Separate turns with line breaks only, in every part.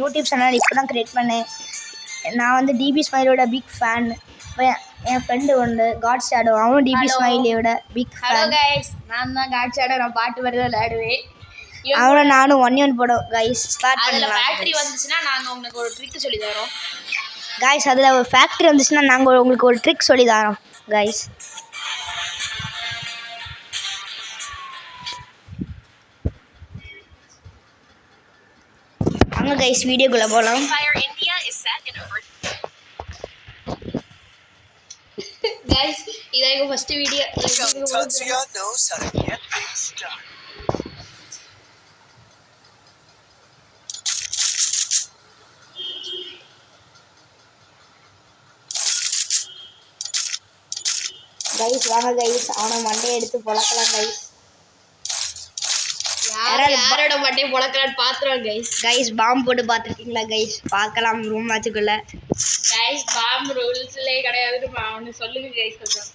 YouTube channel இப்போ தான் create பண்ணேன். நான் வந்து டிபி ஸ்மைலியோட பிக் ஃபேன். என் ஃப்ரெண்டு உண்டு காட் ஷேடோ, அவனும் டிபி ஸ்மைலியோட பிக் ஃபேன்.
ஹலோ கைஸ், நான் தான் காட் ஷேடோ. நான் பாட்டு வருது விளையாடுவேன்.
அவனும் நானும் 1 போடும் கைஸ். ஸ்டார்ட்
பண்ணலாம். ஃபேக்டரி வந்துச்சுன்னா நாங்கள் உங்களுக்கு ஒரு ட்ரிக் சொல்லி தரோம்
கைஸ். அதில் ஒரு ஃபேக்டரி வந்துச்சுன்னா நாங்கள் உங்களுக்கு ஒரு ட்ரிக் சொல்லி தரோம் கைஸ். வாங்க கைஸ் வீடியோக்குள்ள போலாம்.
கைஸ் இதான் எங்க ஃபர்ஸ்ட் வீடியோ.
கைஸ் வாங்க கைஸ், அவனை மண்டையை எடுத்து பொளக்கலாம் கைஸ்.
யாரோட மண்டையை பொளக்கலான்னு பாத்துறோம் கைஸ்.
கைஸ் பாம்பு போட்டு பார்த்துருக்கீங்களா கைஸ்? பார்க்கலாம் ரூம் மேட்சுக்குள்ள.
கைஸ் பாம்பு ரூல்ஸ்லேயே கிடையாதுன்னு அவனு சொல்லுங்க கைஸ். கொஞ்சம்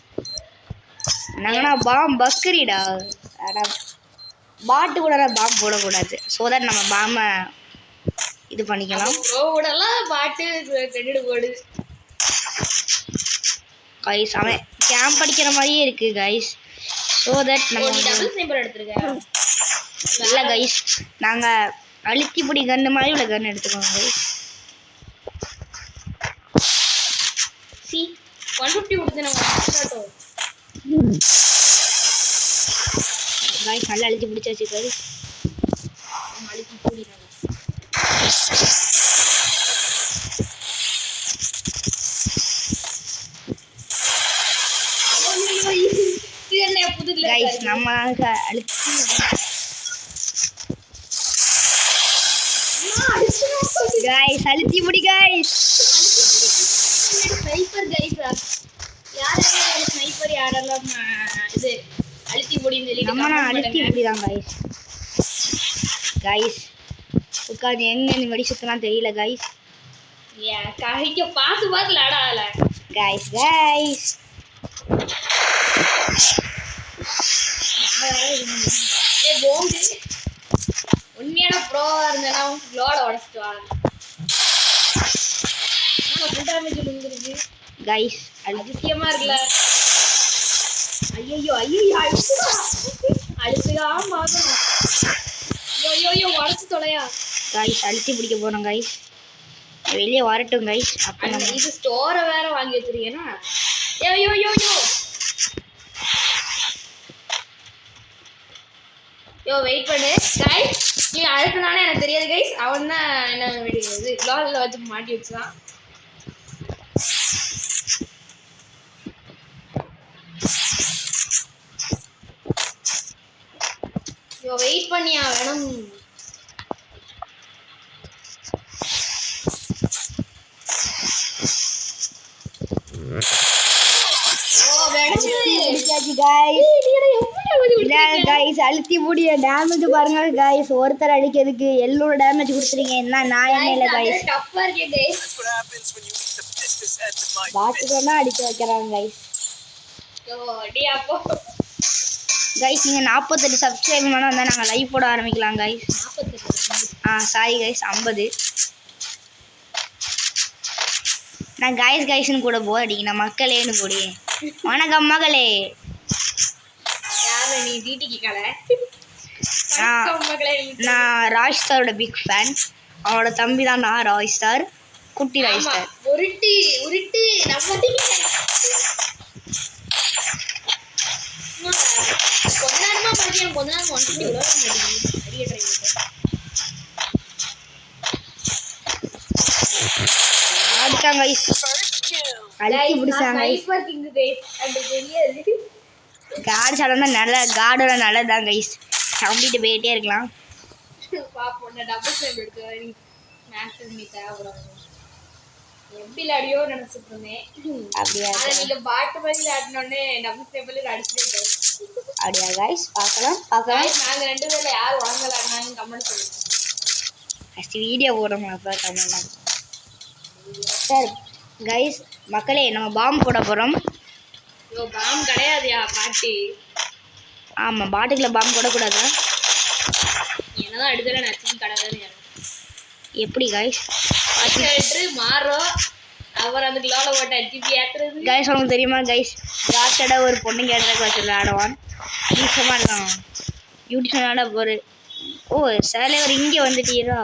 நாங்கண்ணா பாம்பு பக்கரிடா. ஆனால் பாட்டு கூட பாம்பு போடக்கூடாது. ஸோ தட் நம்ம பாம்பை இது பண்ணிக்கலாம்.
ப்ரோவோடலாம் பாட்டு ரெண்டு போடு
கைஸ். அவன் கேம்ப் அடிக்கிற மாதிரியே இருக்கு கைஸ். ஸோ தட் நம்ம
டபுள் ஸ்னைப்பர் எடுத்துருக்கேன்.
இல்லை கைஸ், நாங்கள் அழுத்தி பிடி கன்று மாதிரி உள்ள கன்று எடுத்துக்கோங்க கைஸ்.
150 கொடுத்து நம்ம
கைஸ் நல்லா அழுத்தி பிடிச்சாச்சு கைஸ்.
அழுத்தி கூடினாங்க.
கைஸ் நம்ம அழுத்தி கைஸ் அழுத்தி முடி கைஸ்.
ஸ்னைப்பர் கைஸ், யாரெல்லாம் ஸ்னைப்பர் யாரெல்லாம் இது அழுத்தி முடின்னு சொல்லி
நம்ம அழுத்தி முடிதான் கைஸ். கைஸ் உட்காந்து எங்க வெடி சுத்தலாம் தெரியல கைஸ்.
கைக்கு பாத்து பாத்து விளையாடால
கைஸ். கைஸ்
உண்மையான ப்ரோவா இருந்தேன்னா க்ளோட உடச்சிட்டு வாங்க. ஃபுல் டேமேஜ் விழுந்துருக்கு
கைஸ்.
அதிசயமா இருக்குல்ல. ஐயோ அழுத்துகாம ஐயோ உடச்சு தொலையா.
கைஸ் அழுத்தி பிடிக்க போறோம் கைஸ். வெளியே வரட்டும் கைஸ். அப்போ நம்ம
இது ஸ்டோரை வேற வாங்கி வச்சிருக்கேன்னா. யோ வெயிட் பண்ணு கைஸ். நீ அழுத்தினாலே எனக்கு தெரியாது கைஸ். அவன் தான் என்ன இது க்ளோவில் வச்சு மாட்டி வச்சுதான். யோ வெயிட் பண்ணியா வேணும்.
அழுத்தி முடிய டேமேஜ் பாருங்க கைஸ். ஒருத்தர் அடிக்கிறதுக்கு 700 டேமேஜ் கொடுத்துறீங்க. என்ன நான் என்ன இல்லை கைஸ். பாட்டுக்கொண்டா அடிக்க வைக்கிறாங்க கைஸ். கைஸ் நீங்கள் 48 சப்ஸ்கிரைப் பண்ணால் வந்தால் நாங்கள் லைவ் போட ஆரம்பிக்கலாம் கைஸ். Sorry guys 50. நான் கைஸ்னு கூட போர் அடிக்கணும். மக்களேன்னு கூடி வணக்கம் மகளே.
நீ டிடிக்கு கடை.
நான் ராய் ஸ்டாரோட பிக் ஃபேன். அவனோட தம்பி தான் நான் ராய் ஸ்டார், குட்டி ராய் ஸ்டார்.
உருட்டி நம்ம கொஞ்ச நேரமா படிக்கிறேன். கொஞ்ச நேரம் 150 கூட நிறைய ட்ரை
அடிச்சாங்க கைஸ். அழுத்தி பிடிச்சாங்க. காடு சாடம் தான் நல்ல காடோட நல்லதுதான் கைஸ். சம்பிட்டு போயிட்டே இருக்கலாம்.
எப்படி விளையாடியோ நினைச்சிட்டு இருந்தேன்.
அப்படியா
நீங்க பாட்டு மாதிரி விளையாடினோடனே டபுள் ஸ்டேபிள் அடிச்சுட்டு.
அப்படியா கைஸ்? பார்க்கலாம்.
நாங்கள் 2 பேர்ல யார் உடம்பு விளையாடினாங்கன்னு கமெண்ட் சொல்லுங்க.
ஃபஸ்ட்டு வீடியோ போடுறோம் அப்போ கமெண்ட். சார் கைஸ் மக்களே நம்ம பாம்பு போட போகிறோம்.
பாம்பு கிடையாதுயா பாட்டி.
ஆமாம் பாட்டுக்குள்ள பாம்பு போடக்கூடாதா?
என்னதான் எடுத்தாலும் நச்சுன்னு கிடையாது.
எப்படி கைஸ்
மாறும் அவர் அந்த கிலோல போட்டு அடிச்சு ஏத்துறது
கைஸ் உங்களுக்கு தெரியுமா கைஸ் காத்தட ஒரு பொண்ணு கேட்டதுக்கு வச்சு விளையாடுவான் ஈஸமாக இருக்கான் யூடியூப் விளையாட போரு ஓ சேலைவர் இங்கே வந்துட்டீரா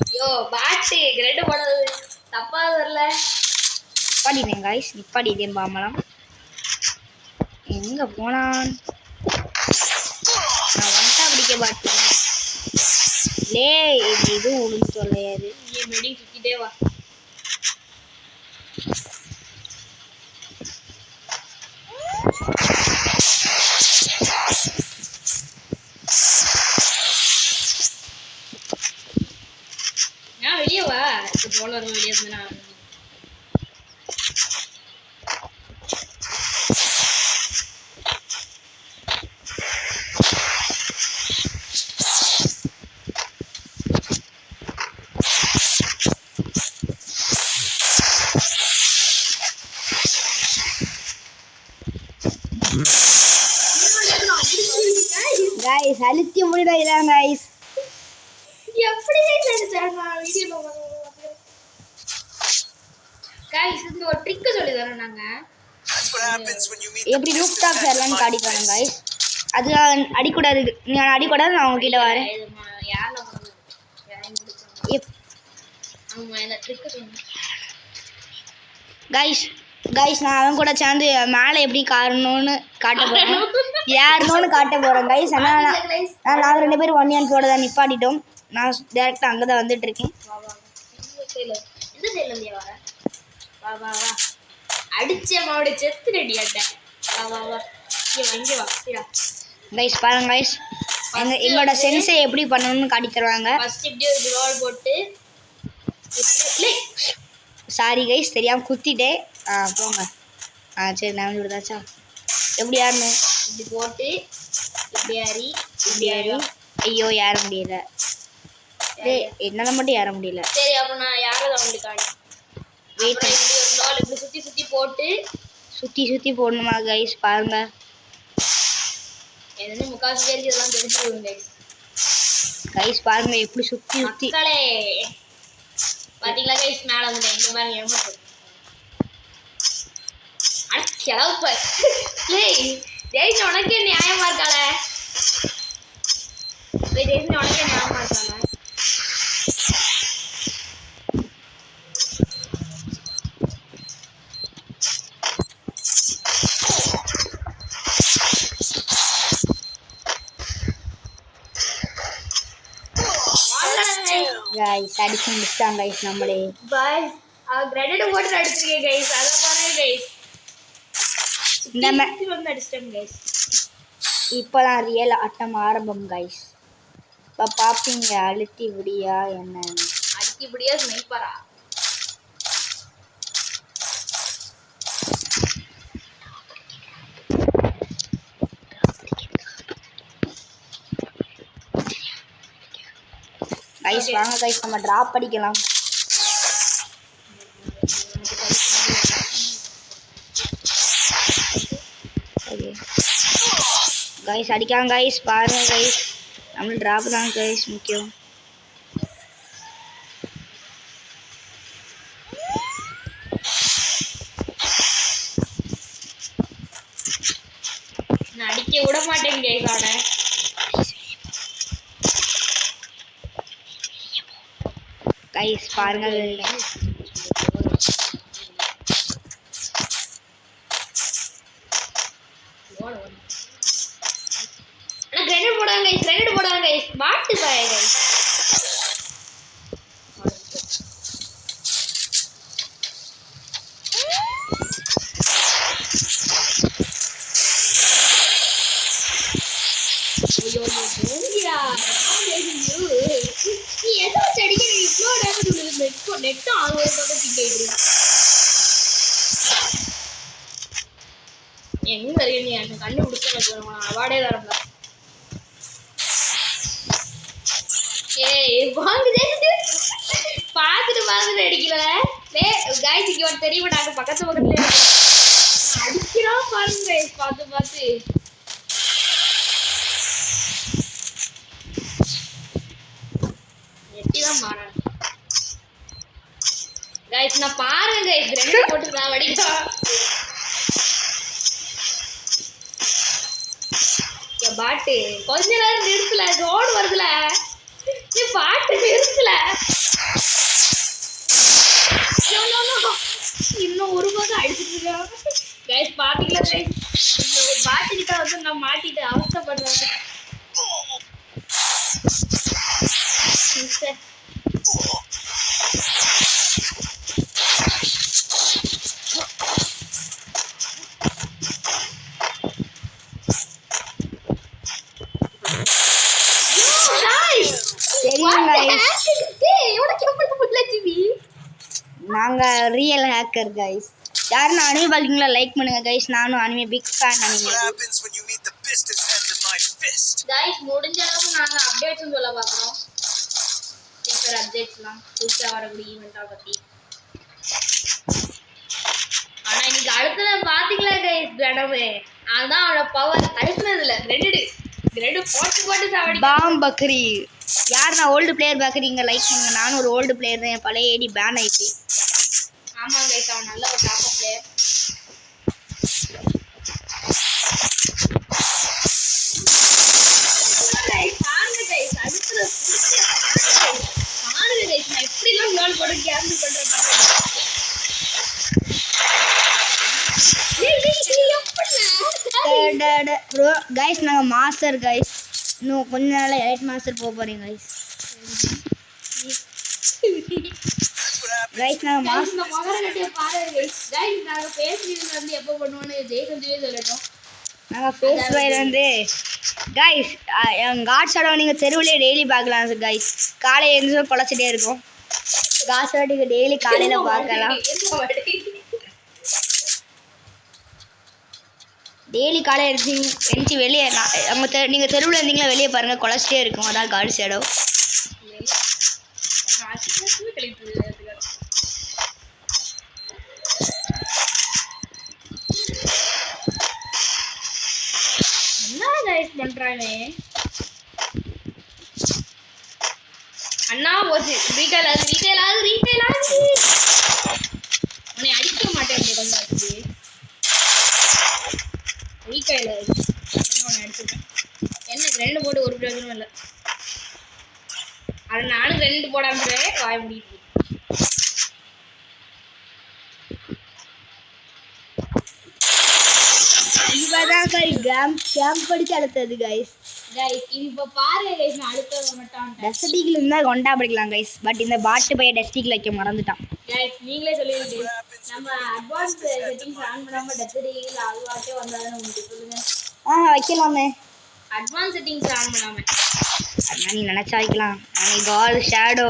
ஐயோ பாட்டு கிரெட் போடுறது தப்பா வரல
நிப்பாடினேன் கைஸ் நிப்பாடிட்டேன் பாம்பலாம் எங்க போனான் நான் வந்துட்டா பிடிக்க மாட்டேன் லே இது எதுவும் ஒழுங்கு சொல்லையாது
நீ மெடி சுத்திட்டே வா நான் வெளியே வா போல வெளியே இருந்தா
கைஸ் அழுத்தி முடிதா இதான் கைஸ்
எப்படி வீடியோ கைஸ் இது ஒரு ட்ரிக் சொல்லி தரோம் நாங்க
எப்படி ரூஃப் டாப் எல்லாம் காட்டிக்கணும் கைஸ் அது அடிக்கூடாது நீ அடிக்கூடாது நான் உங்ககிட்ட வரேன் கைஸ் கைஸ் நான் அவன் கூட சேர்ந்து மேலே எப்படி காரணும்னு காட்ட போகிறேன் யாருன்னு காட்ட போகிறேன் கைஸ் ஆனால் நாங்கள் 2 பேரும் 1 and 4 தான் நிப்பாட்டிட்டோம் நான் டேரெக்டாக அங்கே தான் வந்துட்டு இருக்கேன்
அடிச்ச மாவோட செத்து ரெடி ஆட்டேன்
கைஸ் பாருங்க கைஸ் எங்களோட சென்ஸை எப்படி பண்ணணும்னு காட்டி தருவாங்க
ஃபர்ஸ்ட் இப்படி ஒரு ரோல் போட்டு
சாரி கைஸ் தெரியாமல் குத்திட்டே போங்க சரி நான் விடுதாச்சா எப்படி யாருன்னு
இப்படி போட்டு இப்படி ஏறி
ஐயோ ஏற முடியல என்னால் மட்டும் ஏற முடியல
சரி அப்போ நான் யாரும் அவங்களுக்கு காணி
வெயிட்
இப்படி ஒரு ரோல் இப்படி சுற்றி சுற்றி போட்டு
சுற்றி போடணுமா கைஸ் பாருங்க
எதுன்னு முக்காசு பேருக்கு இதெல்லாம் தெரிஞ்சுக்கணும்
கைஸ் பாருங்க எப்படி சுற்றி
மக்களே பாத்தீங்களா கைஸ் மேல வந்து இந்த மாதிரி ஏமாத்து அடக்கிளப்ப ஏய் ஜெயிச்ச உனக்கே நியாயமா இருக்காளே ஜெயிச்ச உனக்கே நியாயமா இருக்காளே
கைஸ் அடிச்சு முடிச்சிட்டாங்க கைஸ் நம்மளே
பாய் கிரெடிட் போட்டு அடிச்சிருக்கேன் கைஸ் அத பாருங்க கைஸ்
நம்ம
வந்து அடிச்சிட்டேன் கைஸ்
இப்போதான் ரியல் ஆட்டம் ஆரம்பம் கைஸ் இப்போ பார்ப்பீங்க அழுத்தி விடியா என்ன
அழுத்தி விடியா ஸ்னைப்பரா
கைஸ் வாங்க கைஸ் நம்ம டிராப் அடிக்கலாம் கைஸ் அடிக்கலாம் கைஸ் பாருங்க கைஸ் நம்ம டிராப் தான் கைஸ் முக்கியம்
நான் அடிக்க விட மாட்டேன் கைஸ் அவனை
கைஸ் பாருங்க
கிரெனேட் போடாங்க கைஸ் மாட்டு பாய கைஸ் ஐயோ போங்கடா நீ ஏதோ செடிக்கு இவ்ளோ நேரம் நெட் ஆன் ஒரு பக்கம் திங்கிட்டு எங்க வரைய நீ எனக்கு கண்ணு பிடிச்ச அவார்டே தரல ஏய் வாங்குதே பார்த்துட்டு அடிக்கல கைஸ் இங்க ஒரு தெரியுமா நாங்க பக்கத்துல அடிக்கிறோம் பாருங்க கைஸ் பார்த்து தான் மாறாங்க கைஸ். நான் பாருங்க கைஸ், ரெண்டு போட்டு நான் வடிக்கா பாட்டு கொஞ்ச நேரம் நிறுத்தல, ஜோன் வருதுல பாட்டு நிறுத்தல. இன்னும் ஒரு பக்கம் அடிச்சுட்டு இருக்காங்க கைஸ். பாத்தீங்களா கைஸ், பாட்டு கிட்ட வந்து நான் மாட்டிட்டு அவஸ்தைப்படுறேன்.
நாங்க ரியல் ஹேக்கர் கைஸ். யாரும் அனிமே பாக்கீங்களா? லைக் பண்ணுங்க கைஸ். நானும் anime big fan anime
guys. முடிஞ்ச அளவுக்கு நாங்க அப்டேட்ஸ் சொல்ல பாக்குறோம். சீக்கிரம் அப்டேட்ஸ்லாம் புதுசா வரக்கூடிய ஈவென்ட்டா பத்தி. ஆனா இன்னைக்கு அடுத்தத பாத்தீங்களா கைஸ், கனவே அதான் அவளோட பவர். அடுத்ததுல ரெண்டு போட்டு போட்டு சாவடி
பாம் பக்ரி. யார் நான் ஓல்டு பிளேயர் பக்ரிங்க லைக் பண்ணுங்க. நானும் ஒரு ஓல்டு பிளேயர் தான். பழைய ஐடி பேன் ஆயிடுச்சு.
ஆமா கைஸ், அவன் நல்ல ஒரு டாப் பிளேயர். பாருங்க கைஸ், அடுத்தது பாருங்க கைஸ், நான் எப்படிலாம் கோல் போட்டு கேம்பிள் பண்றேன்
ப்ரோ கைஸ். நாங்க மாஸ்டர் கைஸ். இன்னும் கொஞ்ச நாள்ல 8 மாஸ்டர் போக போறீங்க கைஸ். கைஸ் நாங்க மாஸ்டர்
மகரகட்டிய பாருங்க கைஸ். கைஸ் நாங்க பேஸ்ல வந்து எப்போ பண்ணுவோம்னு ஜெயசந்தியே சொல்லட்டும்.
நாங்க ஃபேஸ் ஃபயர் வந்து கைஸ் காட் ஷாடோ நீங்க தெருவுலயே டெய்லி பார்க்கலாம் கைஸ். காலையில எழுந்து குலைச்சிட்டே இருக்கும். காட் ஷாடோ நீங்க டெய்லி காலையில பார்க்கலாம். டெய்லி காலையில் எழுந்துச்சு வெளியே அவங்க நீங்கள் தெருவில் இருந்தீங்களா வெளியே பாருங்கள், குலைச்சிட்டே இருக்கும். அதான் காட் ஷேடோ.
என்ன கைஸ் பண்றானே அண்ணா? போச்சு ரீட்டைல் ஆகுது. உன்னை அடிக்க மாட்டேன் கொஞ்சம் ரீட்டைல் ஆகுது. ஒன்று அடிச்சிருக்கேன். எனக்கு 2 போட்டு ஒரு பிரயோஜனம் இல்லை. அது நானும் 2 போடாம வாய முடியுது.
இவதான் கேம்ப் படிச்சு அடுத்தது கைஸ்.
இது இப்போ பாருங்க கைஸ், நான் அடுத்தது மட்டும்
டெஸ்டிகில் இருந்தால் கொண்டா படிக்கலாம் கைஸ். பட் இந்த பாட்டு பையன் டெஸ்டிகில் வைக்க மறந்துட்டான்
கைஸ். நீங்களே சொல்லுவீங்க நம்ம அட்வான்ஸ் செட்டிங்ஸ் ஆன் பண்ணாமல் டெஸ்டிகில் அதுவாட்டே வந்தாலும் உங்களுக்கு சொல்லுங்க.
வைக்கலாமே
அட்வான்ஸ் செட்டிங்ஸ் ஆன் பண்ணாமல்.
அதனால் நீ நினச்சா வைக்கலாம். காடு ஷேடோ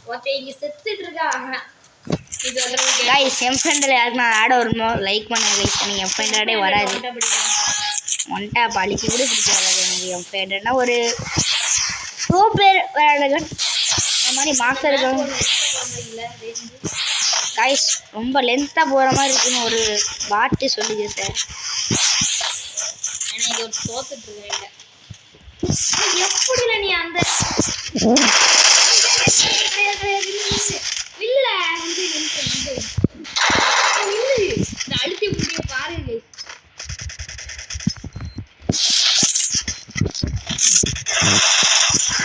ஒருத்தன் இங்கே செத்துட்டு இருக்கா.
கைஸ் என் ஃப்ரெண்டில் யாருக்கு நான் ஆட வரணும் லைக் பண்ணுங்க கைஸ். எனக்கு என் ஃப்ரெண்டாடே வராது. ஒன்ட்டா பழிக்கு கூட பிடிச்சி வராது எனக்கு. என் ஃப்ரெண்டுனா ஒரு ப்ரோ பிளேயர் விளையாடுங்க. அந்த மாதிரி மாஸ்டர் இருக்கணும் கைஸ். ரொம்ப லென்த்தாக போகிற மாதிரி இருக்குன்னு ஒரு பாட்டு சொல்லுது சார்.
ஏன்னா இது ஒரு தோத்துட்டு இருக்கேன். எப்படி நீ அந்த இல்ல வந்து இந்த அழுத்தி முடிய பாருங்க.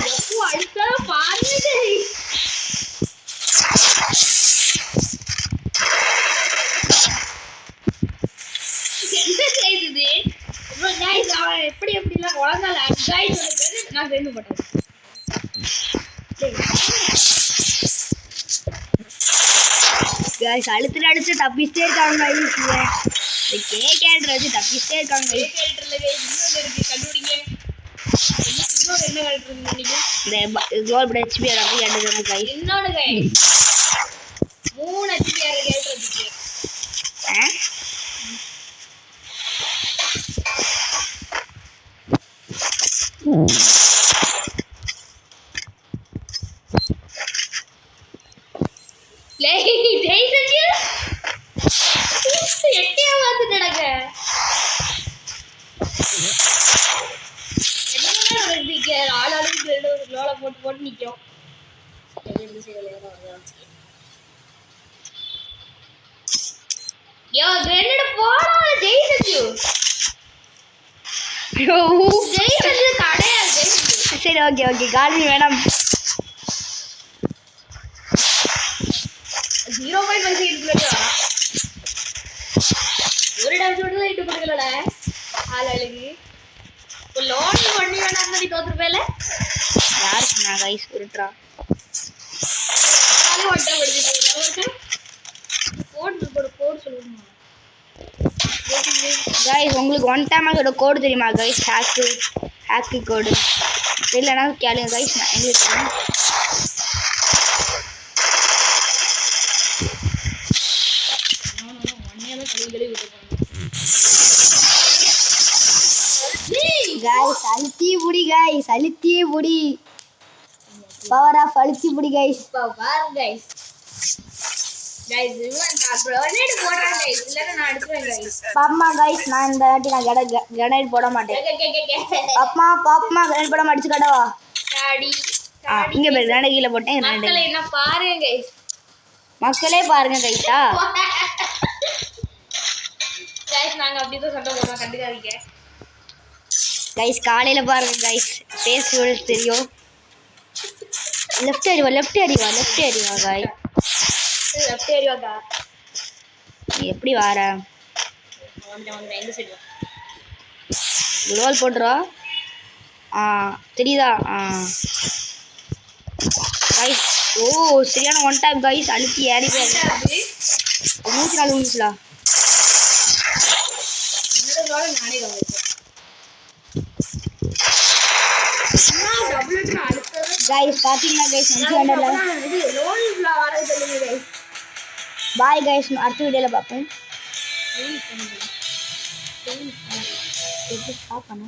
எப்போ அழுத்தா பாருங்க. என்ன செய்யுது அவன் எப்படி எப்படிலாம் உழந்தால கைஸ் நான் ரெண்டு போட்டேன்.
கைஸ் அழுத்து தப்பிச்சிட்டே இருக்காங்க. கேரக்டர் வச்சு தப்பிச்சிட்டே இருக்காங்க.
கண்டுபிடிங்க. இன்னொரு என்ன கேரக்டர்
இந்த கோல் பட் ஹெச்பி அப்படி எடுக்கணும் கைஸ்.
இன்னொரு கைஸ் 3 ஹெச்பி கேரக்டர் வச்சுட்டு ஆளாளுக்கு போட்டு நிற்கும். யோ கிரேனேட் போடாத ஜெயிச்சு ஜெயிச்சு கிடையாது ஜெயிச்சு.
சரி ஓகே ஓகே காலி வேணாம்.
0.5 இருக்குல்லையா ஒரு டேமேஜ் மட்டும் தான் இட்டு கொடுக்கலட ஆளுக்கு. இப்போ லோன் பண்ணி வேணா அந்த நீ தோத்துருப்பேல
யார் சொன்னா கைஸ் உருட்றா
அதனால ஒட்டை படிச்சுட்டு கோட் சொல்லுங்க
கைஸ். உங்களுக்கு ஒன் டைம் அதோட கோடு தெரியுமா கைஸ்? ஹேக்கு கோடு இல்லைன்னா கேளுங்க கைஸ். நான் எங்களுக்கு தெரியும். கைஸ் அழுத்தி புடி கைஸ், அழுத்தி புடி. பவர் ஆஃப் அழுத்தி புடி கைஸ்.
பாருங்க கைஸ் கைஸ் இவன் நான் கிரேனேட் போடுறேன் கைஸ் இல்லனா நான் அடிச்சுவேன் கைஸ்.
பாப்பமா கைஸ் நான் இந்த வாட்டி நான் கிரேனேட் போட மாட்டேன். பாப்பமா கிரேனேட் போட அடிச்சு காட்டவா?
டாடி
இங்க பேர் கிரேனேட் கீழ போட்டேன்.
மக்களே என்ன பாருங்க கைஸ்.
மக்களே பாருங்க கைஸா.
கைஸ் நாங்க அப்படியே தான் சண்டை போடுறோம் கண்டுக்காதீங்க
கைஸ். காலையில பாருங்க கைஸ் ஃபேஸ் தெரியும். லெஃப்ட் அடிவா காய்.
லெஃப்ட் ஏரியாடா
நீ எப்படி வர?
வந்து எந்த சைடு
குளோல் போட்டுறா. தெரியுதா? கைஸ் ஓ சரியான ஒன் டைம் கைஸ். அழுத்தி ஏறி போய் 104 நிமிஷம்லா.
நானே
கைஸ் பாத்தீங்கன்னா கைஸ் பாய் கைஸ். அடுத்த வீடியோல பார்ப்போம். எப்படி ஸ்டாப் பண்ண